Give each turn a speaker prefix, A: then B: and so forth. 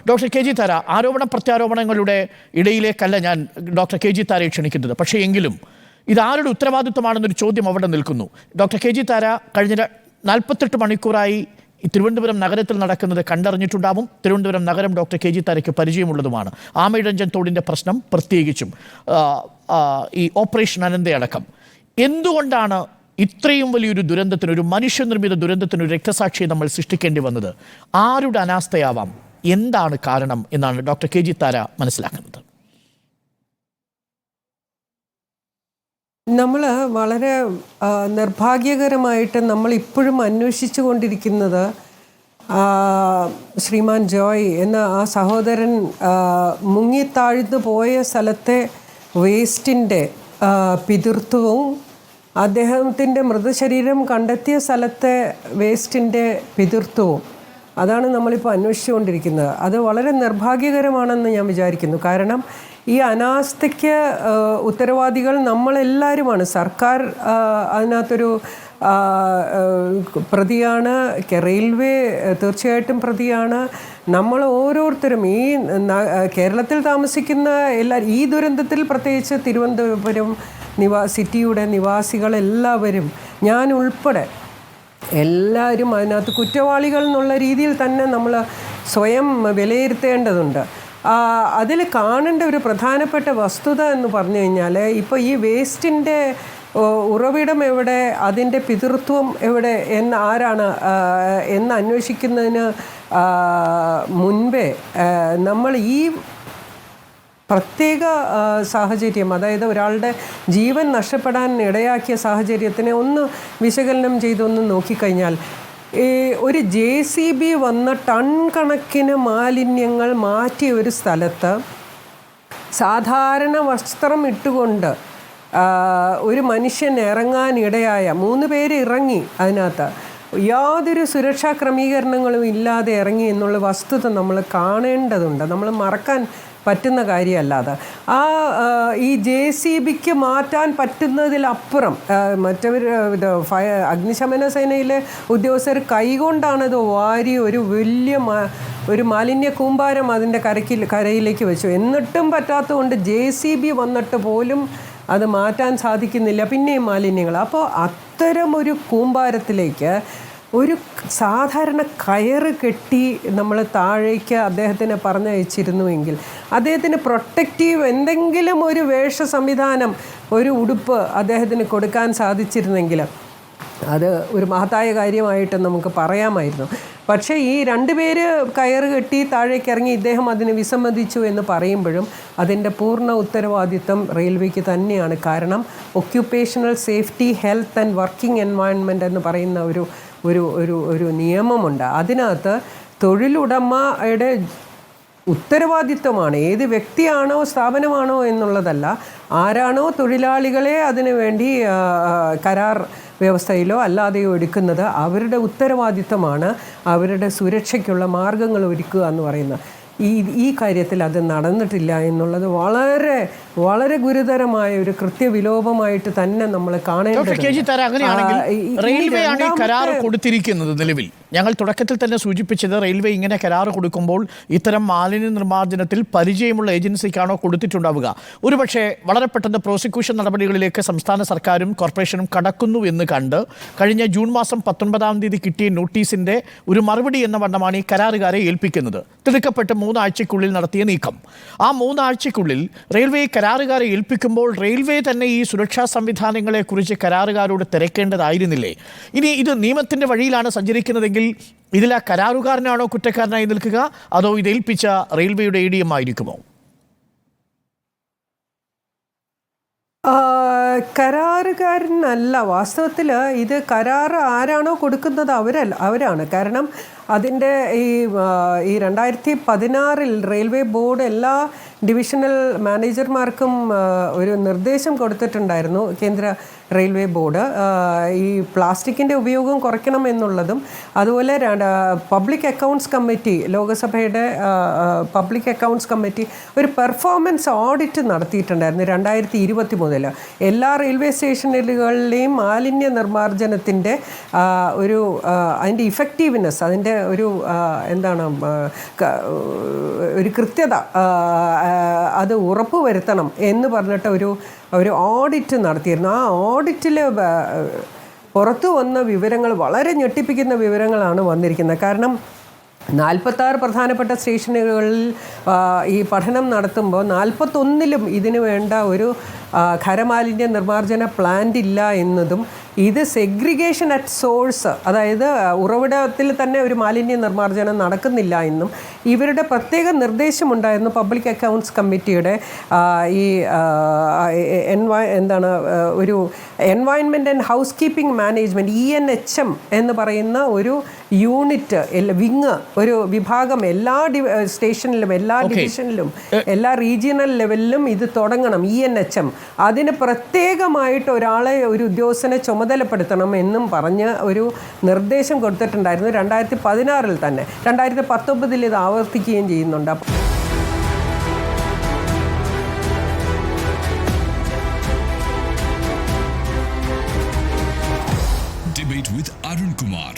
A: Doctor K G താര, ആരോപണ പ്രത്യാരോപണങ്ങളുടെ ഇടയിലേക്കല്ല ഞാൻ doctor K G താരയെ ക്ഷണിക്കുന്നത്. പക്ഷേ എങ്കിലും ഇതാരുടെ ഉത്തരവാദിത്വമാണെന്നൊരു ചോദ്യം അവിടെ നിൽക്കുന്നു. ഡോക്ടർ കെ ജി താര കഴിഞ്ഞ 48 മണിക്കൂറായി തിരുവനന്തപുരം നഗരത്തിൽ നടക്കുന്നത് കണ്ടറിഞ്ഞിട്ടുണ്ടാവും. തിരുവനന്തപുരം നഗരം ഡോക്ടർ കെ ജി താരയ്ക്ക് പരിചയമുള്ളതുമാണ്. ആമയിഴഞ്ചൻ തോടിൻ്റെ പ്രശ്നം പ്രത്യേകിച്ചും ഈ ഓപ്പറേഷൻ അനന്തയടക്കം. എന്തുകൊണ്ടാണ് ഇത്രയും വലിയൊരു ദുരന്തത്തിന്, ഒരു മനുഷ്യനിർമ്മിത ദുരന്തത്തിന് ഒരു രക്തസാക്ഷിയെ നമ്മൾ സൃഷ്ടിക്കേണ്ടി വന്നത്? ആരുടെ അനാസ്ഥയാവാം? എന്താണ് കാരണം എന്നാണ് ഡോക്ടർ കെ ജി താര മനസ്സിലാക്കുന്നത്?
B: നമ്മൾ വളരെ നിർഭാഗ്യകരമായിട്ട് നമ്മൾ ഇപ്പോഴും അന്വേഷിച്ചു കൊണ്ടിരിക്കുന്നത് ശ്രീമാൻ ജോയ് എന്ന ആ സഹോദരൻ മുങ്ങിത്താഴ്ന്നു പോയ സ്ഥലത്തെ വേസ്റ്റിൻ്റെ പിതൃത്വവും അദ്ദേഹത്തിൻ്റെ മൃതശരീരം കണ്ടെത്തിയ സ്ഥലത്തെ വേസ്റ്റിൻ്റെ പിതൃത്വവും അതാണ് നമ്മളിപ്പോൾ അന്വേഷിച്ചുകൊണ്ടിരിക്കുന്നത്. അത് വളരെ നിർഭാഗ്യകരമാണെന്ന് ഞാൻ വിചാരിക്കുന്നു. കാരണം ഈ അനാസ്ഥയ്ക്ക് ഉത്തരവാദികൾ നമ്മളെല്ലാവരുമാണ്. സർക്കാർ അതിനകത്തൊരു പ്രതിയാണ്, റെയിൽവേ തീർച്ചയായിട്ടും പ്രതിയാണ്. നമ്മൾ ഓരോരുത്തരും ഈ കേരളത്തിൽ താമസിക്കുന്ന ഈ ദുരന്തത്തിൽ പ്രത്യേകിച്ച് തിരുവനന്തപുരം സിറ്റിയുടെ നിവാസികളെല്ലാവരും, ഞാൻ ഉൾപ്പെടെ എല്ലാവരും അതിനകത്ത് കുറ്റവാളികൾ എന്നുള്ള രീതിയിൽ തന്നെ നമ്മൾ സ്വയം വിലയിരുത്തേണ്ടതുണ്ട്. അതിൽ കാണേണ്ട ഒരു പ്രധാനപ്പെട്ട വസ്തുത എന്ന് പറഞ്ഞു കഴിഞ്ഞാൽ, ഇപ്പോൾ ഈ വേസ്റ്റിൻ്റെ ഉറവിടം എവിടെ, അതിൻ്റെ പിതൃത്വം എവിടെ ആരാണ് എന്ന് അന്വേഷിക്കുന്നതിന് മുൻപേ നമ്മൾ ഈ പ്രത്യേക സാഹചര്യം, അതായത് ഒരാളുടെ ജീവൻ നഷ്ടപ്പെടാൻ ഇടയാക്കിയ സാഹചര്യത്തിനെ ഒന്ന് വിശകലനം ചെയ്തൊന്ന് നോക്കിക്കഴിഞ്ഞാൽ, ഒരു JCB വന്ന ടൺ കണക്കിന് മാലിന്യങ്ങൾ മാറ്റിയ ഒരു സ്ഥലത്ത് സാധാരണ വസ്ത്രം ഇട്ടുകൊണ്ട് ഒരു മനുഷ്യൻ ഇറങ്ങാനിടയായ 3 പേര് ഇറങ്ങി, അതിനകത്ത് യാതൊരു സുരക്ഷാ ക്രമീകരണങ്ങളും ഇല്ലാതെ ഇറങ്ങി എന്നുള്ള വസ്തുത നമ്മൾ കാണേണ്ടതുണ്ട്. നമ്മൾ മറക്കാൻ പറ്റുന്ന കാര്യമല്ലാതെ ഈ JCBക്ക് മാറ്റാൻ പറ്റുന്നതിലപ്പുറം മറ്റവർ അഗ്നിശമന സേനയിലെ ഉദ്യോഗസ്ഥർ കൈകൊണ്ടാണത് വാരി ഒരു വലിയ ഒരു മാലിന്യ കൂമ്പാരം അതിൻ്റെ കരയിലേക്ക് വെച്ചു. എന്നിട്ടും പറ്റാത്തതുകൊണ്ട് JCB വന്നിട്ട് പോലും അത് മാറ്റാൻ സാധിക്കുന്നില്ല, പിന്നെയും മാലിന്യങ്ങൾ. അപ്പോൾ അത്തരമൊരു കൂമ്പാരത്തിലേക്ക് ഒരു സാധാരണ കയറ് കെട്ടി നമ്മൾ താഴേക്ക് അദ്ദേഹത്തിനെ പറഞ്ഞയച്ചിരുന്നുവെങ്കിൽ, അദ്ദേഹത്തിന് പ്രൊട്ടക്റ്റീവ് എന്തെങ്കിലും ഒരു വേഷ സംവിധാനം, ഒരു ഉടുപ്പ് അദ്ദേഹത്തിന് കൊടുക്കാൻ സാധിച്ചിരുന്നെങ്കിൽ അത് ഒരു മഹത്തായ കാര്യമായിട്ട് നമുക്ക് പറയാമായിരുന്നു. പക്ഷേ ഈ 2 പേര് കയറ് കെട്ടി താഴേക്ക് ഇറങ്ങി ഇദ്ദേഹം അതിന് വിസമ്മതിച്ചു എന്ന് പറയുമ്പോഴും അതിൻ്റെ പൂർണ്ണ ഉത്തരവാദിത്വം റെയിൽവേക്ക് തന്നെയാണ്. കാരണം occupational safety, health and working environment എന്ന് പറയുന്ന ഒരു ഒരു ഒരു ഒരു നിയമമുണ്ട്. അതിനകത്ത് തൊഴിലുടമയുടെ ഉത്തരവാദിത്വമാണ്, ഏത് വ്യക്തിയാണോ സ്ഥാപനമാണോ എന്നുള്ളതല്ല, ആരാണോ തൊഴിലാളികളെ അതിനു വേണ്ടി കരാർ വ്യവസ്ഥയിലോ അല്ലാതെയോ എടുക്കുന്നത് അവരുടെ ഉത്തരവാദിത്വമാണ് അവരുടെ സുരക്ഷയ്ക്കുള്ള മാർഗങ്ങൾ ഒരുക്കുക എന്ന് പറയുന്നത്. ഈ കാര്യത്തിൽ അത് നടന്നിട്ടില്ല എന്നുള്ളത് വളരെ വളരെ ഗുരുതരമായ ഒരു കൃത്യവിലോപമായിട്ട് തന്നെ നമ്മൾ കാണേണ്ടതുണ്ട്.
A: റെയിൽവേ ആണ് ഈ കരാർ കൊടുത്തിരിക്കുന്നത്. നിലവിൽ ഞങ്ങൾ തുടക്കത്തിൽ തന്നെ സൂചിപ്പിച്ചത്, റെയിൽവേ ഇങ്ങനെ കരാർ കൊടുക്കുമ്പോൾ ഇത്തരം മാലിന്യ നിർമ്മാർജ്ജനത്തിൽ പരിചയമുള്ള ഏജൻസിക്കാണോ കൊടുത്തിട്ടുണ്ടാവുക. ഒരുപക്ഷെ വളരെ പെട്ടെന്ന് പ്രോസിക്യൂഷൻ നടപടികളിലേക്ക് സംസ്ഥാന സർക്കാരും കോർപ്പറേഷനും കടക്കുന്നു എന്ന് കണ്ട് കഴിഞ്ഞ ജൂൺ മാസം 19-ാം തീയതി കിട്ടിയ നോട്ടീസിൻ്റെ ഒരു മറുപടി എന്ന വണ്ണമാണ് ഈ കരാറുകാരെ ഏൽപ്പിക്കുന്നത്. തിടുക്കപ്പെട്ട് 3 ആഴ്ചയ്ക്കുള്ളിൽ നടത്തിയ നീക്കം. ആ 3 ആഴ്ചയ്ക്കുള്ളിൽ റെയിൽവേ കരാറുകാരെ ഏൽപ്പിക്കുമ്പോൾ റെയിൽവേ തന്നെ ഈ സുരക്ഷാ സംവിധാനങ്ങളെക്കുറിച്ച് കരാറുകാരോട് തിരക്കേണ്ടതായിരുന്നില്ലേ? ഇനി ഇത് നിയമത്തിൻ്റെ വഴിയിലാണ് സഞ്ചരിക്കുന്നതെങ്കിൽ ഇതിൽ ആ കരാറുകാരനാണോ കുറ്റക്കാരനായി നിൽക്കുക, അതോ ഇത് ഏൽപ്പിച്ച റെയിൽവേയുടെ ADM ആയിരിക്കുമോ?
B: കരാറുകാരനല്ല. വാസ്തവത്തിൽ ഇത് കരാർ ആരാണോ കൊടുക്കുന്നത് അവരാണ്. കാരണം അതിൻ്റെ ഈ 2016 റെയിൽവേ ബോർഡ് എല്ലാ ഡിവിഷണൽ മാനേജർമാർക്കും ഒരു നിർദ്ദേശം കൊടുത്തിട്ടുണ്ടായിരുന്നു, കേന്ദ്ര റെയിൽവേ ബോർഡ്, ഈ പ്ലാസ്റ്റിക്കിൻ്റെ ഉപയോഗം കുറയ്ക്കണം എന്നുള്ളതും. അതുപോലെ പബ്ലിക് അക്കൗണ്ട്സ് കമ്മിറ്റി, ലോകസഭയുടെ പബ്ലിക് അക്കൗണ്ട്സ് കമ്മിറ്റി ഒരു പെർഫോമൻസ് ഓഡിറ്റ് നടത്തിയിട്ടുണ്ടായിരുന്നു 2020 മുതൽ. എല്ലാ റെയിൽവേ സ്റ്റേഷനുകളിലെയും മാലിന്യ നിർമ്മാർജ്ജനത്തിൻ്റെ അതിൻ്റെ ഇഫക്റ്റീവ്നെസ്, അതിൻ്റെ ഒരു എന്താണ് ഒരു കൃത്യത അത് ഉറപ്പുവരുത്തണം എന്ന് പറഞ്ഞിട്ട് ഒരു ഓഡിറ്റ് നടത്തിയിരുന്നു. ആ ഓഡിറ്റിൽ പുറത്തു വന്ന വിവരങ്ങൾ വളരെ ഞെട്ടിപ്പിക്കുന്ന വിവരങ്ങളാണ് വന്നിരിക്കുന്നത്. കാരണം 46 പ്രധാനപ്പെട്ട സ്റ്റേഷനുകളിൽ ഈ പഠനം നടത്തുമ്പോൾ 41-ലും ഇതിനു വേണ്ട ഒരു ഖരമാലിന്യ നിർമ്മാർജ്ജന പ്ലാന്റ് ഇല്ല എന്നതും ഇത് സെഗ്രിഗേഷൻ അറ്റ് സോഴ്സ്, അതായത് ഉറവിടത്തിൽ തന്നെ ഒരു മാലിന്യ നിർമ്മാർജ്ജനം നടക്കുന്നില്ല എന്നും ഇവരുടെ പ്രത്യേക നിർദ്ദേശമുണ്ടായിരുന്നു പബ്ലിക് അക്കൗണ്ട്സ് കമ്മിറ്റിയുടെ ഈ ഒരു environment and house keeping management ENHM എന്ന് പറയുന്ന ഒരു യൂണിറ്റ് വിങ്, ഒരു വിഭാഗം എല്ലാ സ്റ്റേഷനിലും എല്ലാ ഡിവിഷനിലും എല്ലാ റീജിയണൽ ലെവലിലും ഇത് തുടങ്ങണം. ENHM അതിന് പ്രത്യേകമായിട്ട് ഒരു ഉദ്യോഗസ്ഥനെ ചുമതലപ്പെടുത്തണം എന്നും പറഞ്ഞ് ഒരു നിർദ്ദേശം കൊടുത്തിട്ടുണ്ടായിരുന്നു 2016 തന്നെ. 2019 ഇത് ആവർത്തിക്കുകയും ചെയ്യുന്നുണ്ട്.
C: Debate with Arun Kumar.